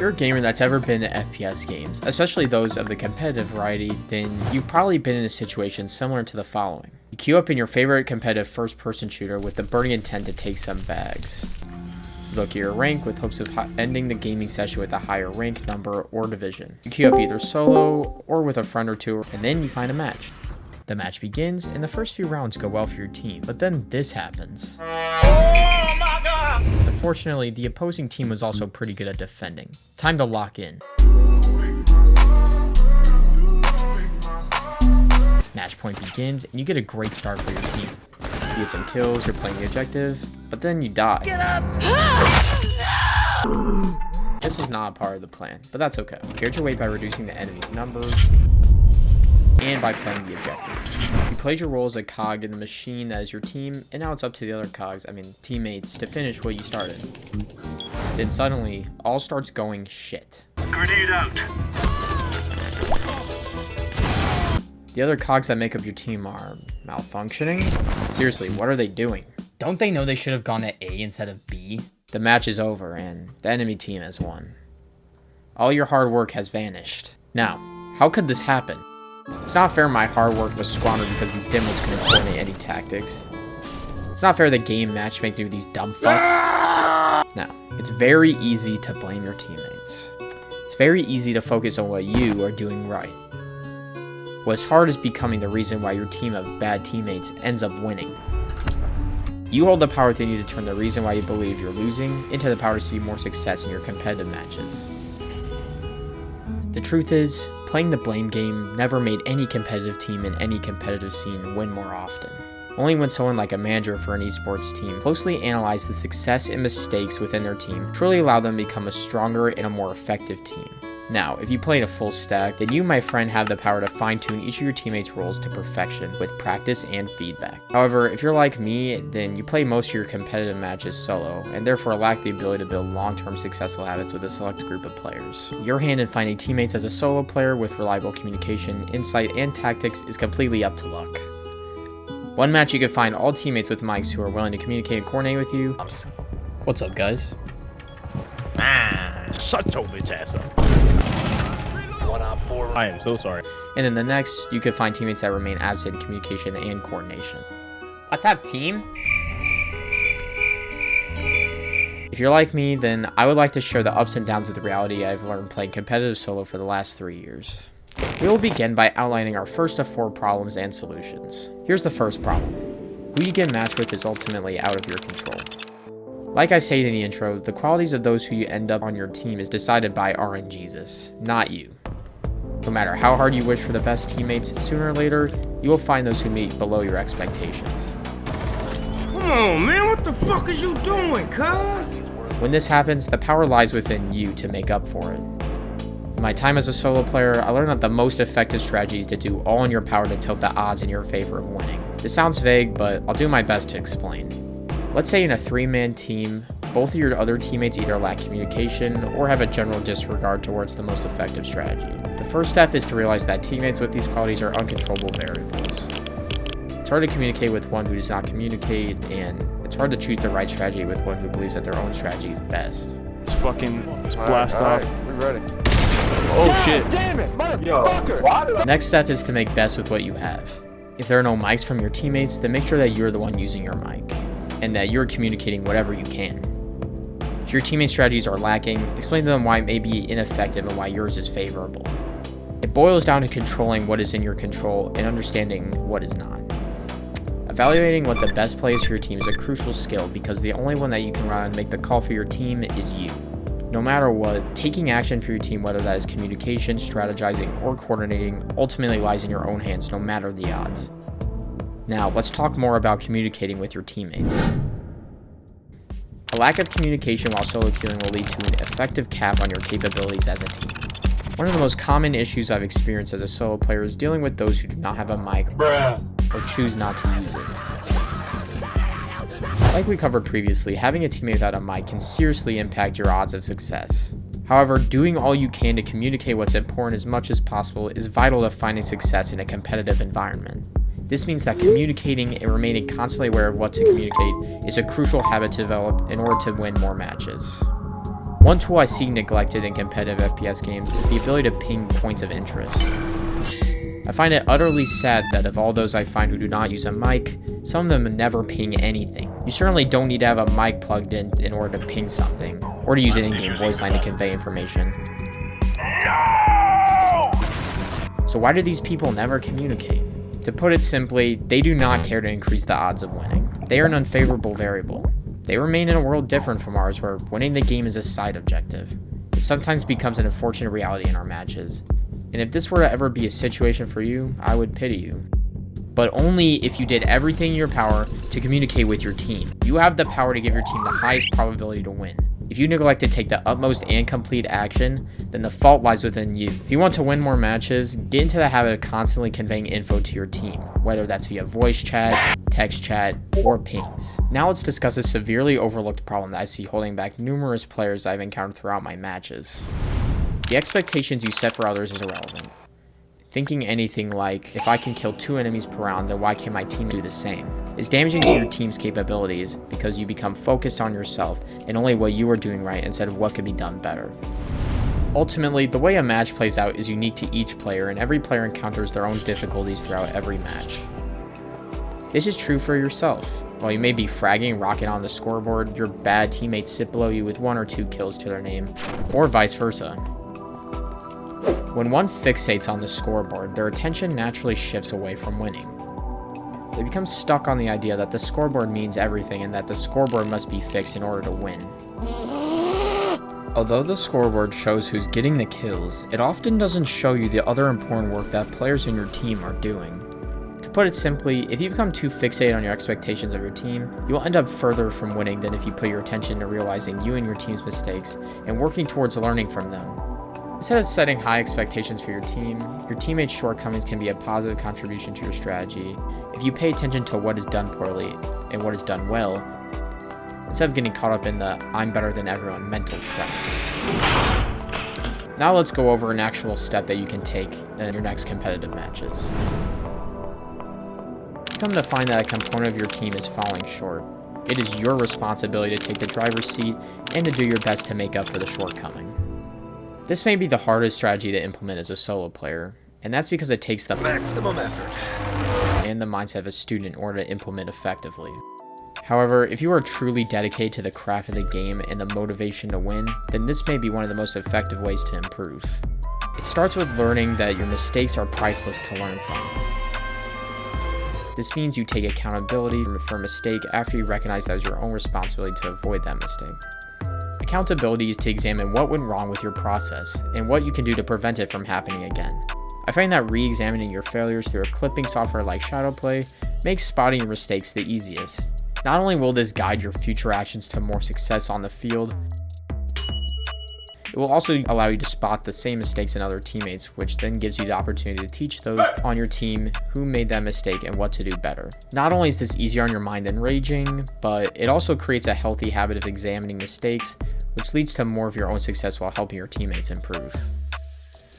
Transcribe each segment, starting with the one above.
you're a gamer that's ever been to FPS games, especially those of the competitive variety, then you've probably been in a situation similar to the following. You queue up in your favorite competitive first-person shooter with the burning intent to take some bags. You look at your rank with hopes of ending the gaming session with a higher rank, number, or division. You queue up either solo or with a friend or two, and then you find a match. The match begins, and the first few rounds go well for your team, but then this happens. Oh my God! Unfortunately, the opposing team was also pretty good at defending. Time to lock in. Match point begins, and you get a great start for your team. You get some kills, you're playing the objective, but then you die. Get up! This was not a part of the plan, but that's okay. You cleared your way by reducing the enemy's numbers, and by playing the objective. You played your role as a cog in the machine that is your team, and now it's up to the other teammates, to finish what you started. Then suddenly, all starts going shit. Grenade out! The other cogs that make up your team are malfunctioning? Seriously, what are they doing? Don't they know they should have gone to A instead of B? The match is over, and the enemy team has won. All your hard work has vanished. Now, how could this happen? It's not fair my hard work was squandered because these dimwits couldn't coordinate any tactics. It's not fair the game matchmaking with these dumb fucks. Now, it's very easy to blame your teammates. It's very easy to focus on what you are doing right. What's hard is becoming the reason why your team of bad teammates ends up winning. You hold the power within you to turn the reason why you believe you're losing into the power to see more success in your competitive matches. The truth is, playing the blame game never made any competitive team in any competitive scene win more often. Only when someone like a manager for an esports team closely analyzed the success and mistakes within their team truly allowed them to become a stronger and a more effective team. Now, if you played a full stack, then you, my friend, have the power to fine-tune each of your teammates' roles to perfection with practice and feedback. However, if you're like me, then you play most of your competitive matches solo, and therefore lack the ability to build long-term successful habits with a select group of players. Your hand in finding teammates as a solo player with reliable communication, insight, and tactics is completely up to luck. One match you can find all teammates with mics who are willing to communicate and coordinate with you. What's up, guys? Shut your bitch ass up. I am so sorry. And then the next, you could find teammates that remain absent in communication and coordination. What's up, team? If you're like me, then I would like to share the ups and downs of the reality I've learned playing competitive solo for the last 3 years. We will begin by outlining our first of 4 problems and solutions. Here's the first problem. Who you get matched with is ultimately out of your control. Like I stated in the intro, the qualities of those who you end up on your team is decided by RNGesus, not you. No matter how hard you wish for the best teammates, sooner or later, you will find those who meet below your expectations. Come on, man, what the fuck is you doing, cuz? When this happens, the power lies within you to make up for it. In my time as a solo player, I learned that the most effective strategy is to do all in your power to tilt the odds in your favor of winning. This sounds vague, but I'll do my best to explain. Let's say in a 3-man team, both of your other teammates either lack communication or have a general disregard towards the most effective strategy. The first step is to realize that teammates with these qualities are uncontrollable variables. It's hard to communicate with one who does not communicate, and it's hard to choose the right strategy with one who believes that their own strategy is best. Let's blast off. We're ready. Oh shit. Damn it, motherfucker! The next step is to make best with what you have. If there are no mics from your teammates, then make sure that you're the one using your mic, and that you're communicating whatever you can. If your teammate strategies are lacking, explain to them why it may be ineffective and why yours is favorable. It boils down to controlling what is in your control and understanding what is not. Evaluating what the best play is for your team is a crucial skill because the only one that you can run and make the call for your team is you. No matter what, taking action for your team, whether that is communication, strategizing, or coordinating, ultimately lies in your own hands no matter the odds. Now, let's talk more about communicating with your teammates. A lack of communication while solo queuing will lead to an effective cap on your capabilities as a team. One of the most common issues I've experienced as a solo player is dealing with those who do not have a mic or choose not to use it. Like we covered previously, having a teammate without a mic can seriously impact your odds of success. However, doing all you can to communicate what's important as much as possible is vital to finding success in a competitive environment. This means that communicating and remaining constantly aware of what to communicate is a crucial habit to develop in order to win more matches. One tool I see neglected in competitive FPS games is the ability to ping points of interest. I find it utterly sad that of all those I find who do not use a mic, some of them never ping anything. You certainly don't need to have a mic plugged in order to ping something, or to use an in-game voice line to convey information. So why do these people never communicate? To put it simply, they do not care to increase the odds of winning. They are an unfavorable variable. They remain in a world different from ours where winning the game is a side objective. It sometimes becomes an unfortunate reality in our matches. And if this were to ever be a situation for you, I would pity you. But only if you did everything in your power to communicate with your team. You have the power to give your team the highest probability to win. If you neglect to take the utmost and complete action, then the fault lies within you. If you want to win more matches, get into the habit of constantly conveying info to your team, whether that's via voice chat, text chat, or pings. Now let's discuss a severely overlooked problem that I see holding back numerous players I've encountered throughout my matches. The expectations you set for others is irrelevant. Thinking anything like, if I can kill 2 enemies per round, then why can't my team do the same, is damaging to your team's capabilities because you become focused on yourself and only what you are doing right instead of what could be done better. Ultimately, the way a match plays out is unique to each player, and every player encounters their own difficulties throughout every match. This is true for yourself. While you may be fragging and rocking on the scoreboard, your bad teammates sit below you with 1 or 2 kills to their name, or vice versa. When one fixates on the scoreboard, their attention naturally shifts away from winning. They become stuck on the idea that the scoreboard means everything and that the scoreboard must be fixed in order to win. Although the scoreboard shows who's getting the kills, it often doesn't show you the other important work that players in your team are doing. To put it simply, if you become too fixated on your expectations of your team, you'll end up further from winning than if you put your attention to realizing you and your team's mistakes and working towards learning from them. Instead of setting high expectations for your team, your teammates' shortcomings can be a positive contribution to your strategy if you pay attention to what is done poorly and what is done well, instead of getting caught up in the "I'm better than everyone" mental trap. Now let's go over an actual step that you can take in your next competitive matches. You come to find that a component of your team is falling short. It is your responsibility to take the driver's seat and to do your best to make up for the shortcoming. This may be the hardest strategy to implement as a solo player, and that's because it takes the maximum effort and the mindset of a student in order to implement effectively. However, if you are truly dedicated to the craft of the game and the motivation to win, then this may be one of the most effective ways to improve. It starts with learning that your mistakes are priceless to learn from. This means you take accountability for a mistake after you recognize that it's your own responsibility to avoid that mistake. Accountability is to examine what went wrong with your process and what you can do to prevent it from happening again. I find that re-examining your failures through a clipping software like Shadowplay makes spotting your mistakes the easiest. Not only will this guide your future actions to more success on the field, it will also allow you to spot the same mistakes in other teammates, which then gives you the opportunity to teach those on your team who made that mistake and what to do better. Not only is this easier on your mind than raging, but it also creates a healthy habit of examining mistakes, which leads to more of your own success while helping your teammates improve.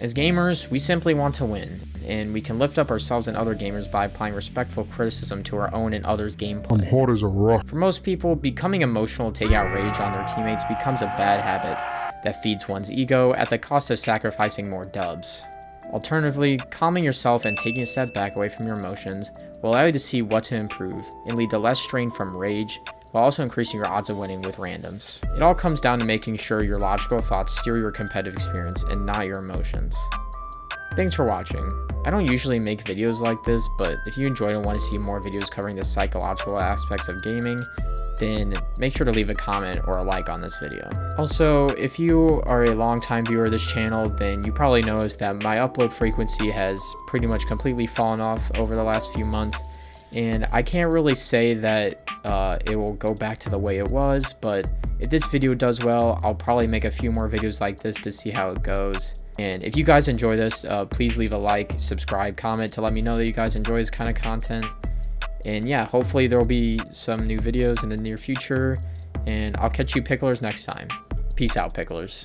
As gamers, we simply want to win, and we can lift up ourselves and other gamers by applying respectful criticism to our own and others' gameplay. I'm hard as a rock. For most people, becoming emotional to take out rage on their teammates becomes a bad habit that feeds one's ego at the cost of sacrificing more dubs. Alternatively, calming yourself and taking a step back away from your emotions will allow you to see what to improve and lead to less strain from rage, while also increasing your odds of winning with randoms. It all comes down to making sure your logical thoughts steer your competitive experience and not your emotions. Thanks for watching. I don't usually make videos like this, but if you enjoyed and want to see more videos covering the psychological aspects of gaming, then make sure to leave a comment or a like on this video. Also, if you are a long-time viewer of this channel, then you probably noticed that my upload frequency has pretty much completely fallen off over the last few months, and I can't really say that it will go back to the way it was, but if this video does well, I'll probably make a few more videos like this to see how it goes. And if you guys enjoy this, please leave a like, subscribe, comment to let me know that you guys enjoy this kind of content. And yeah, hopefully there will be some new videos in the near future, and I'll catch you picklers next time. Peace out, picklers.